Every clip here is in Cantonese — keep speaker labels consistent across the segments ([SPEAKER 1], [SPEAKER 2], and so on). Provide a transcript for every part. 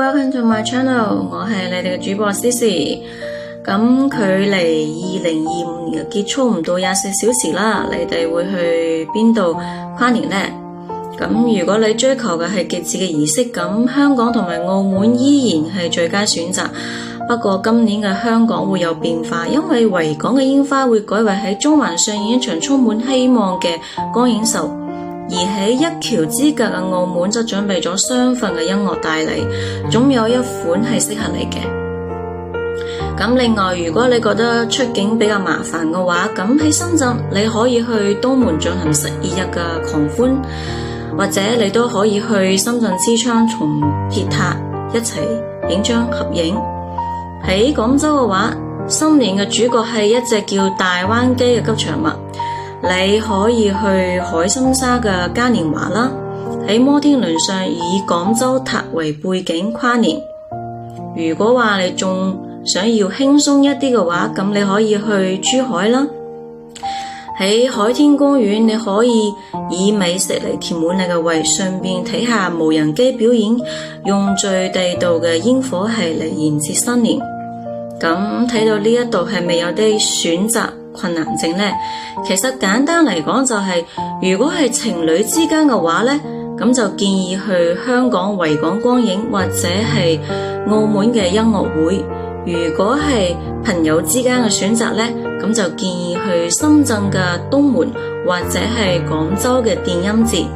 [SPEAKER 1] welcome to my channel， 我係你哋嘅主播 Cici。咁距離2025年嘅結束唔到24小時啦，你哋會去邊度跨年呢？咁如果你追求嘅係極致嘅儀式感，香港同埋澳門依然係最佳選擇。不過今年嘅香港會有變化，因為維港嘅煙花會改為喺中環上演一場充滿希望嘅光影秀。而喺一橋之隔嘅澳門則準備咗雙份嘅音樂帶嚟，總有一款係適合你嘅。咁另外，如果你覺得出境比較麻煩嘅話，咁喺深圳你可以去東門進行12日嘅狂歡，或者你都可以去深圳之窗同鐵塔一齊影張合影。喺廣州嘅話，新年嘅主角係一隻叫大灣雞嘅吉祥物。你可以去海心沙嘅嘉年華啦，喺摩天輪上以廣州塔為背景跨年。如果話你仲想要輕鬆一啲嘅話，咁你可以去珠海啦。喺海天公園，你可以以美食嚟填滿你嘅胃，順便睇下無人機表演，用最地道嘅煙火係嚟迎接新年。咁睇到呢一度係咪有啲選擇困難症呢？其實簡單嚟講就係，如果係情侶之間嘅話呢，咁就建議去香港維港光影或者係澳門嘅音樂會。如果係朋友之間嘅選擇呢，咁就建議去深圳嘅東門或者係廣州嘅電音節。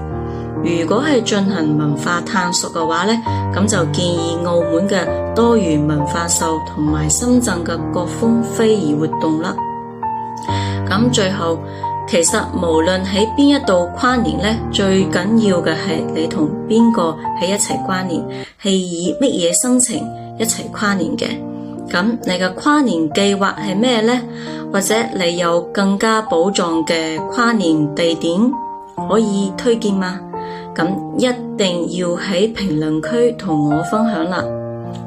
[SPEAKER 1] 如果係進行文化探索嘅話呢，咁就建議澳門嘅多元文化秀同埋深圳嘅國風非遺活動啦。咁最後，其實無論喺邊一度跨年呢，最緊要嘅係你同邊個喺一齊跨年，係以乜嘢心情一齊跨年嘅。咁你嘅跨年計劃係咩呢？或者你有更加寶藏嘅跨年地點可以推薦嗎？咁一定要喺評論區同我分享啦。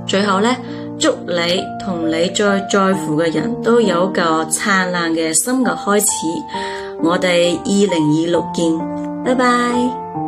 [SPEAKER 1] 最後呢，祝你同你最在乎嘅人都有個燦爛嘅新嘅開始。我哋2026見，拜拜。